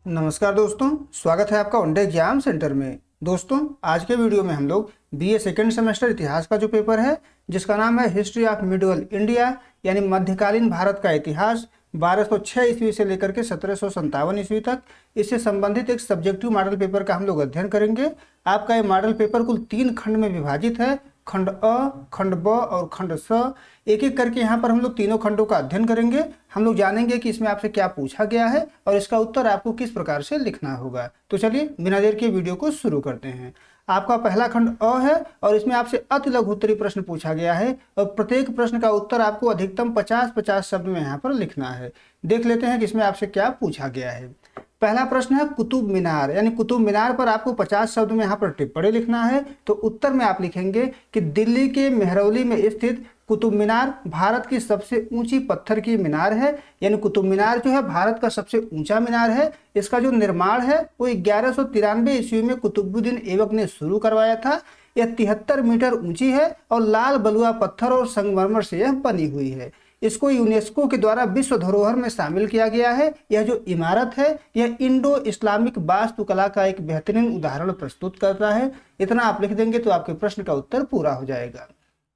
नमस्कार दोस्तों, स्वागत है आपका वनडे एग्जाम सेंटर में। दोस्तों, आज के वीडियो में हम लोग बीए सेकेंड सेमेस्टर इतिहास का जो पेपर है जिसका नाम है हिस्ट्री ऑफ मिडिवल इंडिया यानी मध्यकालीन भारत का इतिहास 1206 ईस्वी से लेकर के 1757 ईस्वी तक, इससे संबंधित एक सब्जेक्टिव मॉडल पेपर का हम लोग अध्ययन करेंगे। आपका ये मॉडल पेपर कुल 3 खंड में विभाजित है, खंड अ, खंड ब और खंड स। एक एक करके यहाँ पर हम लोग तीनों खंडों का अध्ययन करेंगे। हम लोग जानेंगे कि इसमें आपसे क्या पूछा गया है और इसका उत्तर आपको किस प्रकार से लिखना होगा। तो चलिए बिना देर के वीडियो को शुरू करते हैं। आपका पहला खंड अ है और इसमें आपसे अति लघु उत्तरीय प्रश्न पूछा गया है और प्रत्येक प्रश्न का उत्तर आपको अधिकतम 50-50 शब्द में यहाँ पर लिखना है। देख लेते हैं कि इसमें आपसे क्या पूछा गया है। पहला प्रश्न है कुतुब मीनार, यानी कुतुब मीनार पर आपको 50 शब्द में यहाँ पर टिप्पणी लिखना है। तो उत्तर में आप लिखेंगे कि दिल्ली के मेहरौली में स्थित कुतुब मीनार भारत की सबसे ऊंची पत्थर की मीनार है। यानी कुतुब मीनार जो है भारत का सबसे ऊंचा मीनार है। इसका जो निर्माण है वो 1193 ईस्वी में कुतुबुद्दीन ऐबक ने शुरू करवाया था। यह 73 मीटर ऊंची है और लाल बलुआ पत्थर और संगमरमर से यह बनी हुई है। इसको यूनेस्को के द्वारा विश्व धरोहर में शामिल किया गया है। यह जो इमारत है यह इंडो इस्लामिक वास्तुकला का एक बेहतरीन उदाहरण प्रस्तुत करता है। इतना आप लिख देंगे तो आपके प्रश्न का उत्तर पूरा हो जाएगा।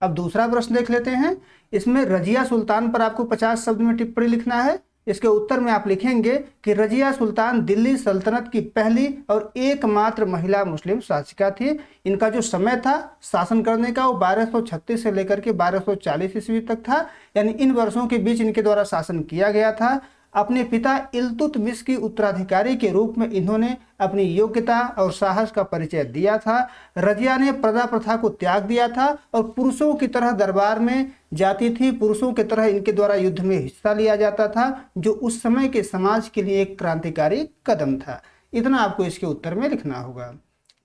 अब दूसरा प्रश्न देख लेते हैं। इसमें रजिया सुल्तान पर आपको 50 शब्द में टिप्पणी लिखना है। इसके उत्तर में आप लिखेंगे कि रजिया सुल्तान दिल्ली सल्तनत की पहली और एकमात्र महिला मुस्लिम शासिका थी। इनका जो समय था शासन करने का वो 1236 से लेकर के 1240 ईस्वी तक था। यानी इन वर्षों के बीच इनके द्वारा शासन किया गया था। अपने पिता इल्तुतमिश की उत्तराधिकारी के रूप में इन्होंने अपनी योग्यता और साहस का परिचय दिया था। रजिया ने प्रजा प्रथा को त्याग दिया था और पुरुषों की तरह दरबार में जाती थी। पुरुषों की तरह इनके द्वारा युद्ध में हिस्सा लिया जाता था, जो उस समय के समाज के लिए एक क्रांतिकारी कदम था। इतना आपको इसके उत्तर में लिखना होगा।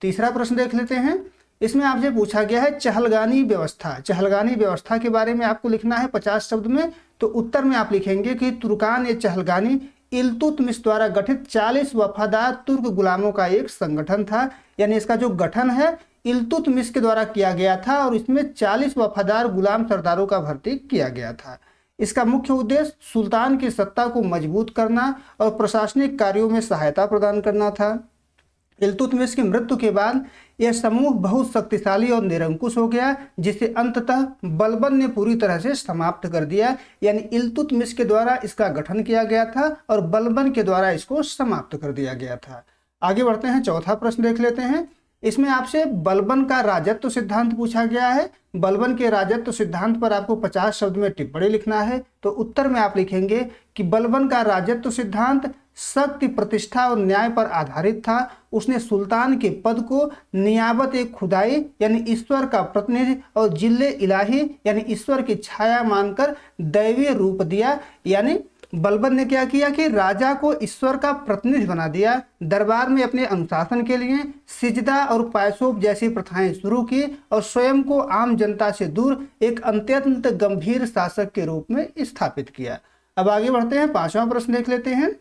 तीसरा प्रश्न देख लेते हैं। इसमें आपसे पूछा गया है चहलगानी व्यवस्था। चहलगानी व्यवस्था के बारे में आपको लिखना है 50 शब्द में। तो उत्तर में आप लिखेंगे कि तुर्कान ए चहलगानी इल्तुतमिश द्वारा गठित 40 वफादार तुर्क गुलामों का एक संगठन था। यानी इसका जो गठन है इल्तुतमिश के द्वारा किया गया था और इसमें 40 वफादार गुलाम सरदारों का भर्ती किया गया था। इसका मुख्य उद्देश्य सुल्तान की सत्ता को मजबूत करना और प्रशासनिक कार्यों में सहायता प्रदान करना था। इल्तुतमिश की मृत्यु के बाद यह समूह बहुत शक्तिशाली और निरंकुश हो गया, जिसे अंततः बलबन ने पूरी तरह से समाप्त कर दिया। यानी इल्तुतमिश के द्वारा इसका गठन किया गया था और बलबन के द्वारा इसको समाप्त कर दिया गया था। आगे बढ़ते हैं, चौथा प्रश्न देख लेते हैं। इसमें आपसे बलबन का राजत्व सिद्धांत पूछा गया है। बलबन के राजत्व सिद्धांत पर आपको 50 शब्द में टिप्पणी लिखना है। तो उत्तर में आप लिखेंगे कि बलबन का राजत्व सिद्धांत शक्ति, प्रतिष्ठा और न्याय पर आधारित था। उसने सुल्तान के पद को नियाबत ए खुदाई यानी ईश्वर का प्रतिनिधि और जिल्ले इलाही यानी ईश्वर की छाया मानकर दैवीय रूप दिया। यानी बलबन ने क्या किया कि राजा को ईश्वर का प्रतिनिधि बना दिया। दरबार में अपने अनुशासन के लिए सिजदा और पायसोब जैसी प्रथाएं शुरू की और स्वयं को आम जनता से दूर एक अत्यंत गंभीर शासक के रूप में स्थापित किया। अब आगे बढ़ते हैं, 5वां प्रश्न देख लेते हैं।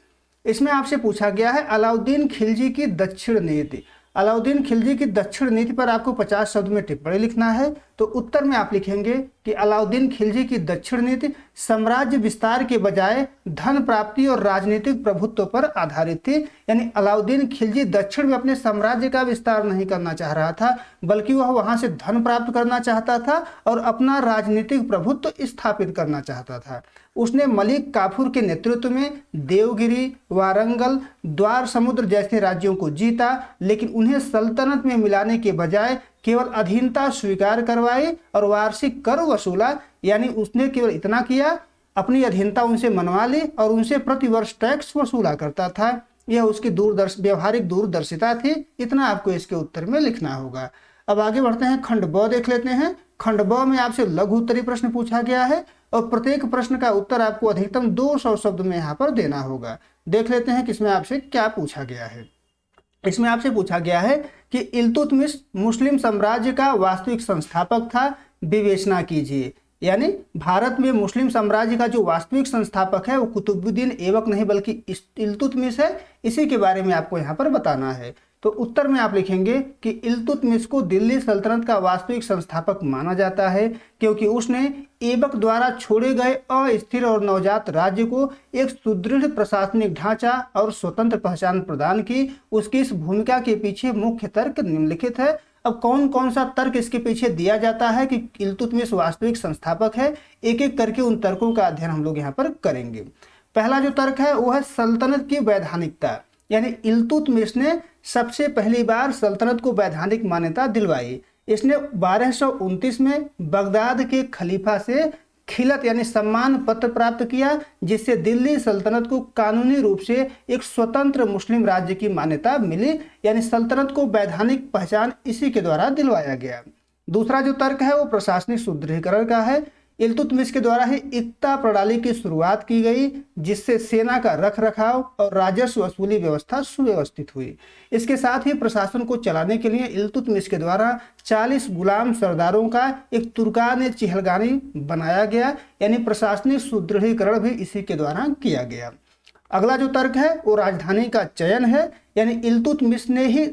इसमें आपसे पूछा गया है अलाउद्दीन खिलजी की दक्षिण नीति। अलाउद्दीन खिलजी की दक्षिण नीति पर आपको 50 शब्द में टिप्पणी लिखना है। तो उत्तर में आप लिखेंगे कि अलाउद्दीन खिलजी की दक्षिण नीति साम्राज्य विस्तार के बजाय धन प्राप्ति और राजनीतिक प्रभुत्व पर आधारित थी। यानी अलाउद्दीन खिलजी दक्षिण में अपने साम्राज्य का विस्तार नहीं करना चाह रहा था, बल्कि वह वहां से धन प्राप्त करना चाहता था और अपना राजनीतिक प्रभुत्व स्थापित करना चाहता था। उसने मलिक काफूर के नेतृत्व में देवगिरी, वारंगल, द्वार समुद्र जैसे राज्यों को जीता, लेकिन उन्हें सल्तनत में मिलाने के बजाय केवल अधीनता स्वीकार करवाई और वार्षिक कर वसूला। यानी उसने केवल इतना किया, अपनी अधीनता उनसे मनवा ली और उनसे प्रतिवर्ष टैक्स वसूला करता था। यह उसकी व्यवहारिक दूरदर्शिता थी। इतना आपको इसके उत्तर में लिखना होगा। अब आगे बढ़ते हैं, खंड ब देख लेते हैं। खंड ब में आपसे लघु उत्तरीय प्रश्न पूछा गया है और प्रत्येक प्रश्न का उत्तर आपको अधिकतम 200 शब्द में यहाँ पर देना होगा। देख लेते हैं कि इसमें आपसे क्या पूछा गया है। इसमें आपसे पूछा गया है कि इल्तुतमिश मुस्लिम साम्राज्य का वास्तविक संस्थापक था, विवेचना कीजिए। यानी भारत में मुस्लिम साम्राज्य का जो वास्तविक संस्थापक है वो कुतुबुद्दीन ऐबक नहीं बल्कि इल्तुतमिश है। इसी के बारे में आपको यहाँ पर बताना है। तो उत्तर में आप लिखेंगे कि इल्तुतमिश को दिल्ली सल्तनत का वास्तविक संस्थापक माना जाता है क्योंकि उसने ऐबक द्वारा छोड़े गए अस्थिर और नवजात राज्य को एक सुदृढ़ प्रशासनिक ढांचा और स्वतंत्र पहचान प्रदान की। उसकी इस भूमिका के पीछे मुख्य तर्क निम्नलिखित है। अब कौन कौन सा तर्क इसके पीछे दिया जाता है कि इल्तुतमिश वास्तविक संस्थापक है, एक एक करके उन तर्कों का अध्ययन हम लोग यहाँ पर करेंगे। पहला जो तर्क है वो है सल्तनत की वैधानिकता, यानी इल्तुतमिश ने सबसे पहली बार सल्तनत को वैधानिक मान्यता दिलवाई। इसने 1229 में बगदाद के खलीफा से खिलत यानी सम्मान पत्र प्राप्त किया, जिससे दिल्ली सल्तनत को कानूनी रूप से एक स्वतंत्र मुस्लिम राज्य की मान्यता मिली, यानी सल्तनत को वैधानिक पहचान इसी के द्वारा दिलवाया गया। दूसरा जो तर्क है वो प्रशासनिक सुदृढ़ीकरण का है। इल्तुतमिश के द्वारा ही इक्ता प्रणाली की शुरुआत की गई, जिससे सेना का रख रखाव और राजस्व वसूली व्यवस्था सुव्यवस्थित हुई। इसके साथ ही प्रशासन को चलाने के लिए इल्तुतमिश के द्वारा 40 गुलाम सरदारों का एक तुर्कान चिहलगानी बनाया गया, यानी प्रशासनिक सुदृढ़ीकरण भी इसी के द्वारा किया गया। अगला जो तर्क है वो राजधानी का चयन है, यानी इल्तुतमिश ने ही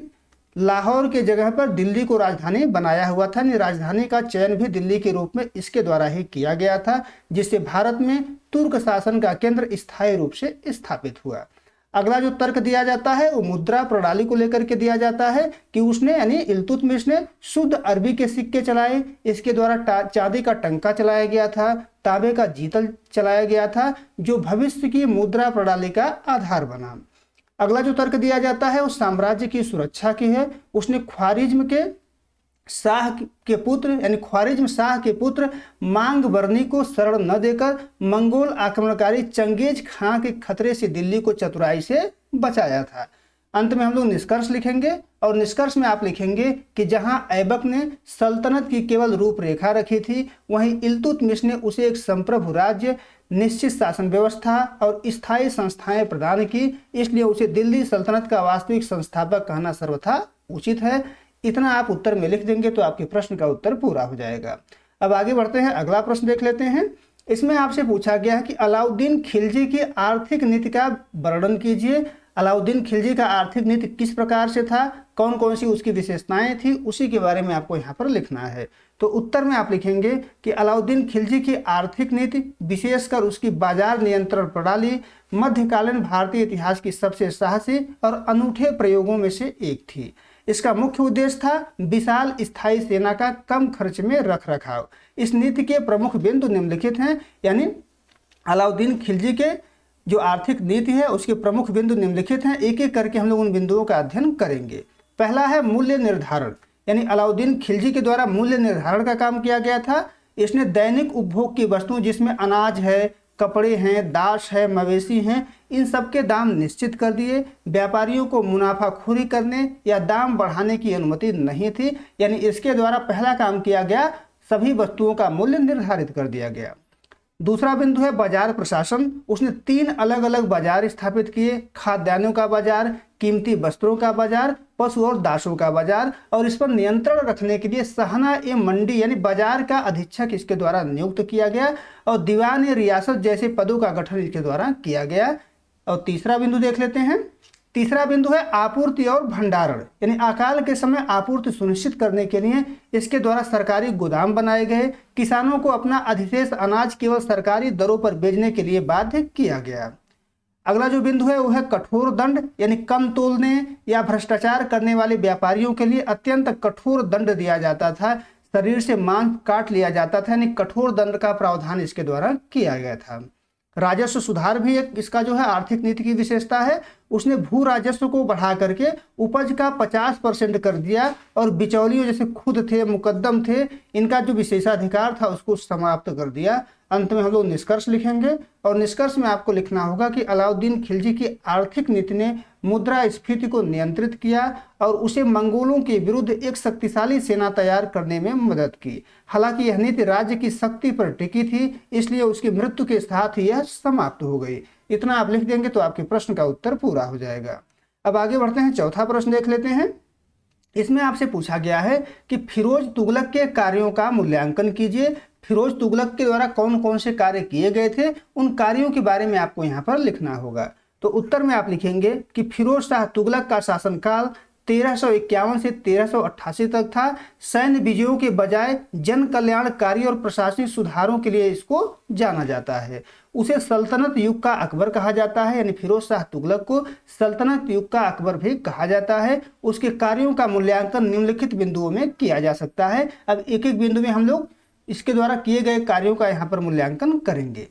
लाहौर के जगह पर दिल्ली को राजधानी बनाया हुआ था। राजधानी का चयन भी दिल्ली के रूप में इसके द्वारा ही किया गया था, जिससे भारत में तुर्क शासन का केंद्र स्थायी रूप से स्थापित हुआ। अगला जो तर्क दिया जाता है वो मुद्रा प्रणाली को लेकर के दिया जाता है कि उसने यानी इल्तुतमिश ने शुद्ध अरबी के सिक्के चलाए। इसके द्वारा चांदी का टंका चलाया गया था, तांबे का जीतल चलाया गया था, जो भविष्य की मुद्रा प्रणाली का आधार बना। अगला जो तर्क दिया जाता है वो साम्राज्य की सुरक्षा की है। उसने ख्वारिज्म शाह के पुत्र मांग बर्नी को शरण न देकर मंगोल आक्रमणकारी चंगेज खां के खतरे से दिल्ली को चतुराई से बचाया था। अंत में हम लोग निष्कर्ष लिखेंगे और निष्कर्ष में आप लिखेंगे कि जहां ऐबक ने सल्तनत की केवल रूपरेखा रखी थी, वहीं इल्तुतमिश ने उसे एक संप्रभु राज्य, निश्चित शासन व्यवस्था और स्थायी संस्थाएं प्रदान की। इसलिए उसे दिल्ली सल्तनत का वास्तविक संस्थापक कहना सर्वथा उचित है। इतना आप उत्तर में लिख देंगे तो आपके प्रश्न का उत्तर पूरा हो जाएगा। अब आगे बढ़ते हैं, अगला प्रश्न देख लेते हैं। इसमें आपसे पूछा गया है कि अलाउद्दीन खिलजी की आर्थिक नीति का वर्णन कीजिए। अलाउद्दीन खिलजी का आर्थिक नीति किस प्रकार से था, कौन कौन सी उसकी विशेषताएं थी, उसी के बारे में आपको यहाँ पर लिखना है। तो उत्तर में आप लिखेंगे कि अलाउद्दीन खिलजी की आर्थिक नीति, विशेषकर उसकी बाजार नियंत्रण प्रणाली, मध्यकालीन भारतीय इतिहास की सबसे साहसी और अनूठे प्रयोगों में से एक थी। इसका मुख्य उद्देश्य था विशाल स्थायी सेना का कम खर्च में रख रखाव। इस नीति के प्रमुख बिंदु निम्नलिखित हैं, यानी अलाउद्दीन खिलजी के जो आर्थिक नीति है उसके प्रमुख बिंदु निम्नलिखित हैं। एक एक करके हम लोग उन बिंदुओं का अध्ययन करेंगे। पहला है मूल्य निर्धारण, यानी अलाउद्दीन खिलजी के द्वारा मूल्य निर्धारण का काम किया गया था। इसने दैनिक उपभोग की वस्तुओं जिसमें अनाज है, कपड़े हैं, दास है, मवेशी हैं, इन सब के दाम निश्चित कर दिए। व्यापारियों को मुनाफाखोरी करने या दाम बढ़ाने की अनुमति नहीं थी, यानी इसके द्वारा पहला काम किया गया, सभी वस्तुओं का मूल्य निर्धारित कर दिया गया। दूसरा बिंदु है बाजार प्रशासन। उसने 3 अलग अलग बाजार स्थापित किए, खाद्यान्नों का बाजार, कीमती वस्त्रों का बाजार, पशु और दासों का बाजार, और इस पर नियंत्रण रखने के लिए सहना ए मंडी यानी बाजार का अधीक्षक इसके द्वारा नियुक्त किया गया, और दीवान ए रियासत जैसे पदों का गठन इसके द्वारा किया गया। और तीसरा बिंदु देख लेते हैं। तीसरा बिंदु है आपूर्ति और भंडारण, यानी अकाल के समय आपूर्ति सुनिश्चित करने के लिए इसके द्वारा सरकारी गोदाम बनाए गए। किसानों को अपना अधिशेष अनाज केवल सरकारी दरों पर बेचने के लिए बाध्य किया गया। अगला जो बिंदु है वो है कठोर दंड, यानी कम तोलने या भ्रष्टाचार करने वाले व्यापारियों के लिए अत्यंत कठोर दंड दिया जाता था। शरीर से मांस काट लिया जाता था, यानी कठोर दंड का प्रावधान इसके द्वारा किया गया था। राजस्व सुधार भी एक इसका जो है आर्थिक नीति की विशेषता है। उसने भू राजस्व को बढ़ा करके उपज का 50% कर दिया, और बिचौलियों जैसे खुद थे, मुकद्दम थे, इनका जो विशेषाधिकार था उसको समाप्त कर दिया। अंत में हम लोग निष्कर्ष लिखेंगे, और निष्कर्ष में आपको लिखना होगा कि अलाउद्दीन खिलजी की आर्थिक नीति ने मुद्रास्फीति को नियंत्रित किया और उसे मंगोलों के विरुद्ध एक शक्तिशाली सेना तैयार करने में मदद की। हालांकि यह नीति राज्य की शक्ति पर टिकी थी, इसलिए उसकी मृत्यु के साथ ही यह समाप्त हो गई। इतना आप लिख देंगे तो आपके प्रश्न का उत्तर पूरा हो जाएगा। अब आगे बढ़ते हैं, चौथा प्रश्न देख लेते हैं। इसमें आपसे पूछा गया है कि फिरोज तुगलक के कार्यों का मूल्यांकन कीजिए। फिरोज तुगलक के द्वारा कौन कौन से कार्य किए गए थे, उन कार्यों के बारे में आपको यहाँ पर लिखना होगा। तो उत्तर में आप लिखेंगे कि फिरोज शाह तुगलक का शासनकाल 1351 से 1388 तक था। सैन्य विजयों के बजाय जन कल्याणकारी और प्रशासनिक सुधारों के लिए इसको जाना जाता है। उसे सल्तनत युग का अकबर कहा जाता है, यानी फिरोज शाह तुगलक को सल्तनत युग का अकबर भी कहा जाता है। उसके कार्यों का मूल्यांकन निम्नलिखित बिंदुओं में किया जा सकता है। अब एक एक बिंदु में हम लोग इसके द्वारा किए गए कार्यों का यहाँ पर मूल्यांकन करेंगे।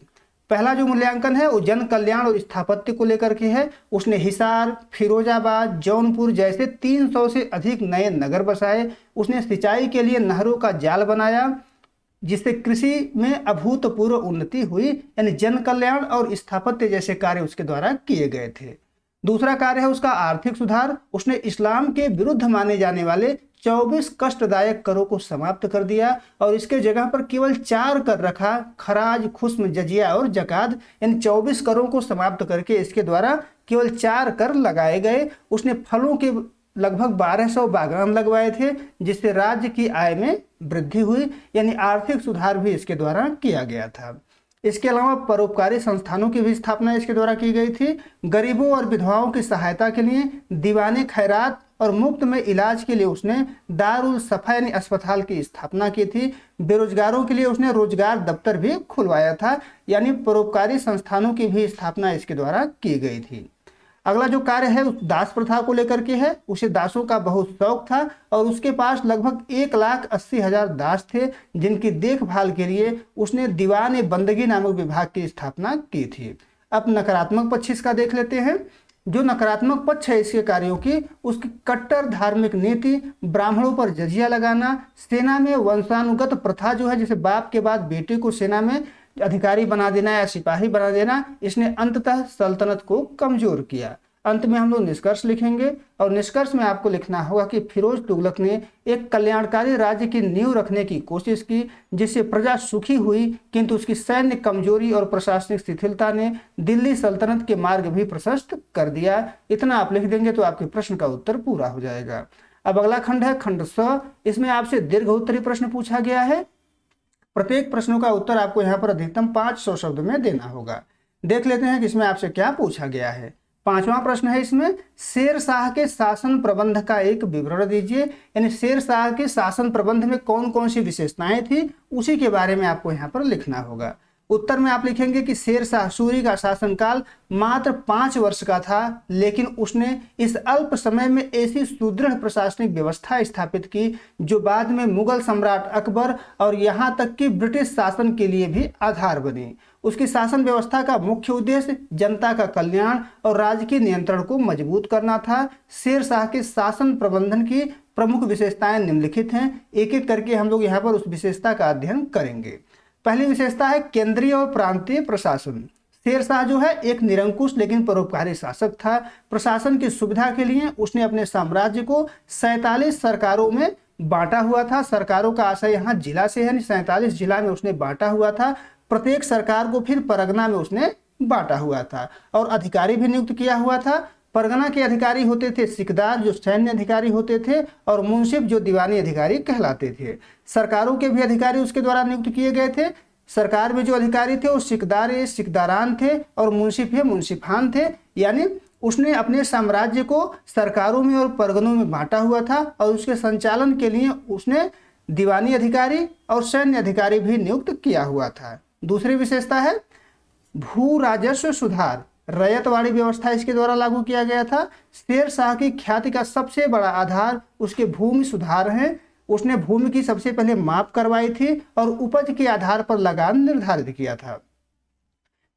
पहला जो मूल्यांकन है वो जन कल्याण और स्थापत्य को लेकर के है। उसने हिसार, फिरोजाबाद, जौनपुर जैसे 300 से अधिक नए नगर बसाए। उसने सिंचाई के लिए नहरों का जाल बनाया, जिससे कृषि में अभूतपूर्व उन्नति हुई। यानी जन कल्याण और स्थापत्य जैसे कार्य उसके द्वारा किए गए थे। दूसरा कार्य है उसका आर्थिक सुधार। उसने इस्लाम के विरुद्ध माने जाने वाले 24 कष्टदायक करों को समाप्त कर दिया और इसके जगह पर केवल 4 कर रखा, खराज, खुस्म, जजिया और जकात। इन 24 करों को समाप्त करके इसके द्वारा केवल 4 कर लगाए गए। उसने फलों के लगभग 1200 बागान लगवाए थे, जिससे राज्य की आय में वृद्धि हुई। यानी आर्थिक सुधार भी इसके द्वारा किया गया था। इसके अलावा परोपकारी संस्थानों की भी स्थापना इसके द्वारा की गई थी। गरीबों और विधवाओं की सहायता के लिए दीवाने खैरात और मुफ्त में इलाज के लिए उसने दारुल सफा यानी अस्पताल की स्थापना की थी। बेरोजगारों के लिए उसने रोजगार दफ्तर भी खुलवाया था। यानी परोपकारी संस्थानों की भी स्थापना इसके द्वारा की गई थी। अगला जो कार्य है उस दास प्रथा को लेकर के है। उसे दासों का बहुत शौक था और उसके पास लगभग 1,80,000 दास थे, जिनकी देखभाल के लिए उसने दीवान बंदगी नामक विभाग की स्थापना की थी। अब नकारात्मक पक्ष इसका देख लेते हैं। जो नकारात्मक पक्ष है इसके कार्यों की, उसकी कट्टर धार्मिक नीति, ब्राह्मणों पर जजिया लगाना, सेना में वंशानुगत प्रथा जो है, जैसे बाप के बाद बेटे को सेना में अधिकारी बना देना या सिपाही बना देना, इसने अंततः सल्तनत को कमजोर किया। अंत में हम लोग निष्कर्ष लिखेंगे और निष्कर्ष में आपको लिखना होगा कि फिरोज तुगलक ने एक कल्याणकारी राज्य की नींव रखने की कोशिश की, जिससे प्रजा सुखी हुई, किंतु उसकी सैन्य कमजोरी और प्रशासनिक शिथिलता ने दिल्ली सल्तनत के मार्ग भी प्रशस्त कर दिया। इतना आप लिख देंगे तो आपके प्रश्न का उत्तर पूरा हो जाएगा। अब अगला खंड है खंड स। इसमें आपसे दीर्घ उत्तरीय प्रश्न पूछा गया है। प्रत्येक प्रश्नों का उत्तर आपको यहाँ पर अधिकतम 500 शब्द में देना होगा। देख लेते हैं कि इसमें आपसे क्या पूछा गया है। 5वां प्रश्न है इसमें, शेर शाह के शासन प्रबंध का एक विवरण दीजिए। यानी शेर शाह के शासन प्रबंध में कौन कौन सी विशेषताएं थी, उसी के बारे में आपको यहाँ पर लिखना होगा। उत्तर में आप लिखेंगे कि शेर शाह सूरी का शासनकाल मात्र 5 वर्ष का था, लेकिन उसने इस अल्प समय में ऐसी सुदृढ़ प्रशासनिक व्यवस्था स्थापित की जो बाद में मुगल सम्राट अकबर और यहाँ तक कि ब्रिटिश शासन के लिए भी आधार बनी। उसकी शासन व्यवस्था का मुख्य उद्देश्य जनता का कल्याण और राजकीय नियंत्रण को मजबूत करना था। शेर शाह के शासन प्रबंधन की प्रमुख विशेषताएं निम्नलिखित हैं। एक एक करके हम लोग यहाँ पर उस विशेषता का अध्ययन करेंगे। पहली विशेषता है केंद्रीय और प्रांतीय प्रशासन। शेर शाह जो है एक निरंकुश लेकिन परोपकारी शासक था। प्रशासन की सुविधा के लिए उसने अपने साम्राज्य को 47 सरकारों में बांटा हुआ था। सरकारों का आशय यहाँ जिला से है, 47 जिला में उसने बांटा हुआ था। प्रत्येक सरकार को फिर परगना में उसने बांटा हुआ था और अधिकारी भी नियुक्त किया हुआ था। परगना के अधिकारी होते थे सिकदार, जो सैन्य अधिकारी होते थे, और मुंसिफ, जो दीवानी अधिकारी कहलाते थे। सरकारों के भी अधिकारी उसके द्वारा नियुक्त किए गए थे। सरकार में जो अधिकारी थे वो सिकदार सिकदारान थे और मुंसिफ मुंसिफान थे। यानी उसने अपने साम्राज्य को सरकारों में और परगनों में बांटा हुआ था और उसके संचालन के लिए उसने दीवानी अधिकारी और सैन्य अधिकारी भी नियुक्त किया हुआ था। दूसरी विशेषता है भू राजस्व सुधार। रैयतवाड़ी व्यवस्था इसके द्वारा लागू किया गया था। शेर शाह की ख्याति का सबसे बड़ा आधार उसके भूमि सुधार है। उसने भूमि की सबसे पहले माप करवाई थी और उपज के आधार पर लगान निर्धारित किया था।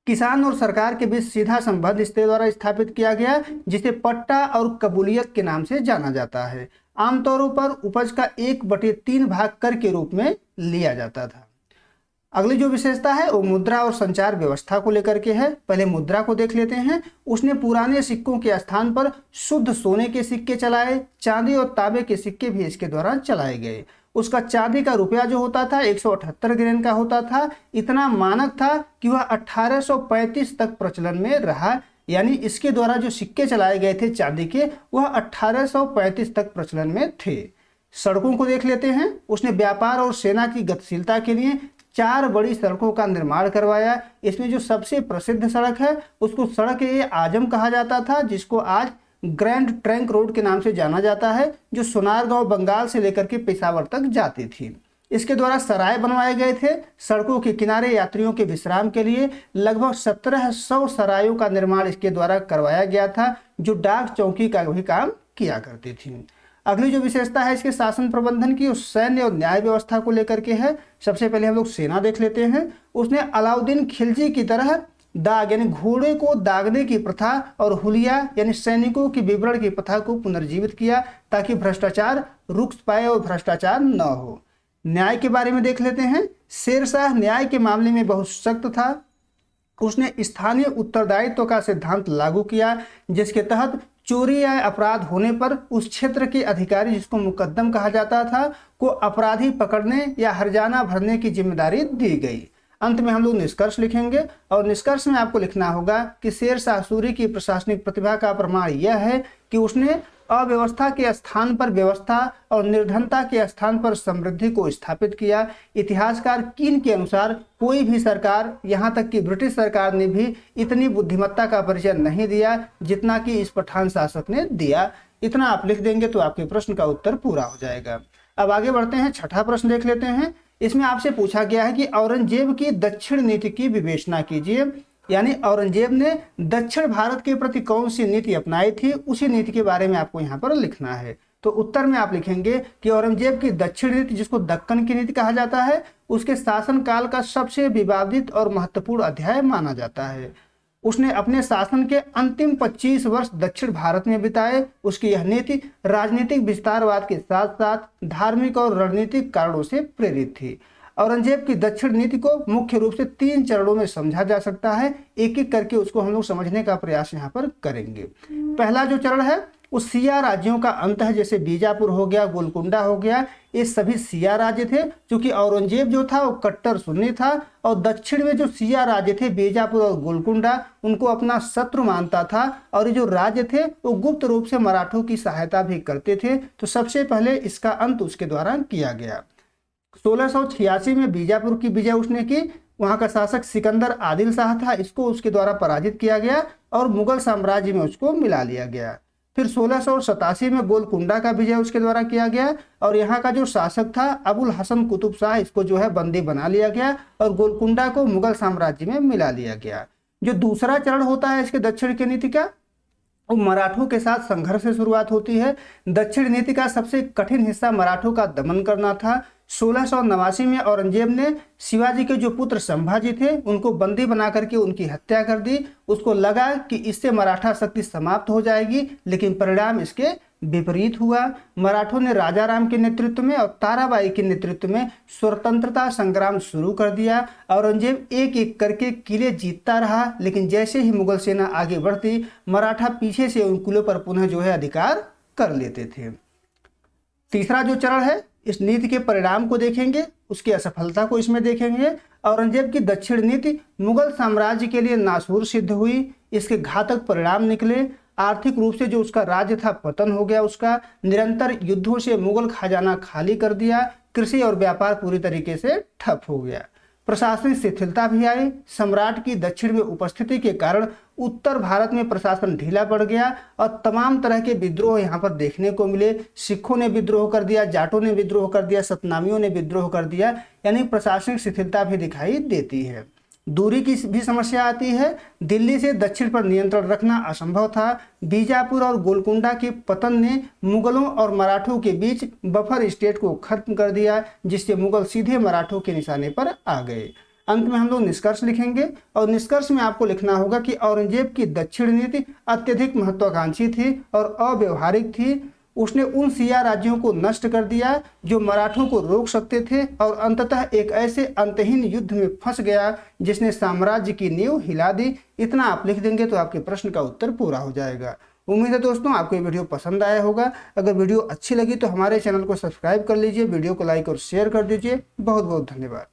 किसान और सरकार के बीच सीधा संबंध इसके द्वारा स्थापित किया गया, जिसे पट्टा और कबूलियत के नाम से जाना जाता है। आमतौर पर उपज का 1/3 भाग कर के रूप में लिया जाता था। अगली जो विशेषता है वो मुद्रा और संचार व्यवस्था को लेकर के है। पहले मुद्रा को देख लेते हैं। उसने पुराने सिक्कों के स्थान पर शुद्ध सोने के सिक्के चलाए। चांदी और तांबे के सिक्के भी इसके द्वारा चलाए गए। उसका चांदी का रुपया जो होता था 178 ग्रेन का होता था। इतना मानक था कि वह 1835 तक प्रचलन में रहा। यानी इसके द्वारा जो सिक्के चलाए गए थे चांदी के, वह 1835 तक प्रचलन में थे। सड़कों को देख लेते हैं। उसने व्यापार और सेना की गतिशीलता के लिए 4 बड़ी सड़कों का निर्माण करवाया। इसमें जो सबसे प्रसिद्ध सड़क है उसको सड़क ए आजम कहा जाता था, जिसको आज ग्रैंड ट्रंक रोड के नाम से जाना जाता है, जो सोनारगांव बंगाल से लेकर के पेशावर तक जाती थी। इसके द्वारा सराय बनवाए गए थे। सड़कों के किनारे यात्रियों के विश्राम के लिए लगभग 1700 सरायों का निर्माण इसके द्वारा करवाया गया था, जो डाक चौकी का भी काम किया करती थी। अगली जो विशेषता है इसके शासन प्रबंधन की, उस सैन्य और न्याय व्यवस्था को लेकर के है। सबसे पहले हम लोग सेना देख लेते हैं। उसने अलाउद्दीन खिलजी की तरह दाग यानी घोड़े को दागने की प्रथा और हुलिया यानी सैनिकों की विवरण की प्रथा को पुनर्जीवित किया, ताकि भ्रष्टाचार रुक पाए और भ्रष्टाचार न हो। न्याय के बारे में देख लेते हैं। शेरशाह न्याय के मामले में बहुत सख्त था। उसने स्थानीय उत्तरदायित्व का सिद्धांत लागू किया, जिसके तहत चोरी या अपराध होने पर उस क्षेत्र के अधिकारी, जिसको मुकद्दम कहा जाता था, को अपराधी पकड़ने या हर्जाना भरने की जिम्मेदारी दी गई। अंत में हम लोग निष्कर्ष लिखेंगे, और निष्कर्ष में आपको लिखना होगा कि शेरशाह सूरी की प्रशासनिक प्रतिभा का प्रमाण यह है कि उसने अव्यवस्था के स्थान पर व्यवस्था और निर्धनता के स्थान पर समृद्धि को स्थापित किया। इतिहासकार कीन के अनुसार कोई भी सरकार, यहाँ तक कि ब्रिटिश सरकार ने भी इतनी बुद्धिमत्ता का परिचय नहीं दिया जितना कि इस पठान शासक ने दिया। इतना आप लिख देंगे तो आपके प्रश्न का उत्तर पूरा हो जाएगा। अब आगे बढ़ते हैं, छठा प्रश्न देख लेते हैं। इसमें आपसे पूछा गया है कि औरंगजेब की दक्षिण नीति की विवेचना कीजिए, यानी औरंगजेब ने दक्षिण भारत के प्रति कौन सी नीति अपनाई थी, उसी नीति के बारे में आपको यहाँ पर लिखना है। तो उत्तर में आप लिखेंगे कि औरंगजेब की दक्षिण नीति, जिसको दक्कन की नीति कहा जाता है, उसके शासनकाल का सबसे विवादित और महत्वपूर्ण अध्याय माना जाता है। उसने अपने शासन के अंतिम 25 वर्ष दक्षिण भारत में बिताए। उसकी यह नीति राजनीतिक विस्तारवाद के साथ साथ धार्मिक और रणनीतिक कारणों से प्रेरित थी। औरंगजेब की दक्षिण नीति को मुख्य रूप से 3 चरणों में समझा जा सकता है। एक एक करके उसको हम लोग समझने का प्रयास यहाँ पर करेंगे। पहला जो चरण है वो सिया राज्यों का अंत है, जैसे बीजापुर हो गया, गोलकुंडा हो गया, ये सभी सिया राज्य थे। क्योंकि औरंगजेब जो था वो कट्टर सुन्नी था, और दक्षिण में जो सिया राज्य थे बीजापुर और गोलकुंडा, उनको अपना शत्रु मानता था, और ये जो राज्य थे वो गुप्त रूप से मराठों की सहायता भी करते थे। तो सबसे पहले इसका अंत उसके द्वारा किया गया। 1686 में बीजापुर की विजय उसने की। वहां का शासक सिकंदर आदिल शाह था, इसको उसके द्वारा पराजित किया गया और मुगल साम्राज्य में उसको मिला लिया गया। फिर 1687 में गोलकुंडा का विजय उसके द्वारा किया गया, और यहाँ का जो शासक था अबुल हसन कुतुब शाह, इसको जो है बंदी बना लिया गया और गोलकुंडा को मुगल साम्राज्य में मिला लिया गया। जो दूसरा चरण होता है इसके दक्षिण की नीति का, वो मराठों के साथ संघर्ष से शुरुआत होती है। दक्षिण नीति का सबसे कठिन हिस्सा मराठों का दमन करना था। 1689 में औरंगजेब ने शिवाजी के जो पुत्र संभाजी थे उनको बंदी बना करके उनकी हत्या कर दी। उसको लगा कि इससे मराठा शक्ति समाप्त हो जाएगी, लेकिन परिणाम इसके विपरीत हुआ। मराठों ने राजा राम के नेतृत्व में और ताराबाई के नेतृत्व में स्वतंत्रता संग्राम शुरू कर दिया। औरंगजेब एक एक करके किले जीतता रहा, लेकिन जैसे ही मुगल सेना आगे बढ़ती, मराठा पीछे से उन किलों पर पुनः जो है अधिकार कर लेते थे। तीसरा जो चरण है, इस नीति के परिणाम को देखेंगे, उसकी असफलता को इसमें देखेंगे। औरंगजेब की दक्षिण नीति मुगल साम्राज्य के लिए नासूर सिद्ध हुई। इसके घातक परिणाम निकले। आर्थिक रूप से जो उसका राज्य था पतन हो गया उसका। निरंतर युद्धों से मुगल खजाना खाली कर दिया। कृषि और व्यापार पूरी तरीके से ठप हो गया। प्रशासनिक शिथिलता भी आई। सम्राट की दक्षिण में उपस्थिति के कारण उत्तर भारत में प्रशासन ढीला पड़ गया और तमाम तरह के विद्रोह यहाँ पर देखने को मिले। सिखों ने विद्रोह कर दिया, जाटों ने विद्रोह कर दिया, सतनामियों ने विद्रोह कर दिया, यानी प्रशासनिक शिथिलता भी दिखाई देती है। दूरी की भी समस्या आती है। दिल्ली से दक्षिण पर नियंत्रण रखना असंभव था। बीजापुर और गोलकुंडा के पतन ने मुगलों और मराठों के बीच बफर स्टेट को खत्म कर दिया, जिससे मुगल सीधे मराठों के निशाने पर आ गए। अंत में हम लोग निष्कर्ष लिखेंगे, और निष्कर्ष में आपको लिखना होगा कि औरंगजेब की दक्षिण नीति अत्यधिक महत्वाकांक्षी थी और अव्यवहारिक थी। उसने उन सिया राज्यों को नष्ट कर दिया जो मराठों को रोक सकते थे, और अंततः एक ऐसे अंतहीन युद्ध में फंस गया जिसने साम्राज्य की नींव हिला दी। इतना आप लिख देंगे तो आपके प्रश्न का उत्तर पूरा हो जाएगा। उम्मीद है दोस्तों आपको ये वीडियो पसंद आया होगा। अगर वीडियो अच्छी लगी तो हमारे चैनल को सब्सक्राइब कर लीजिए, वीडियो को लाइक और शेयर कर दीजिए। बहुत बहुत धन्यवाद।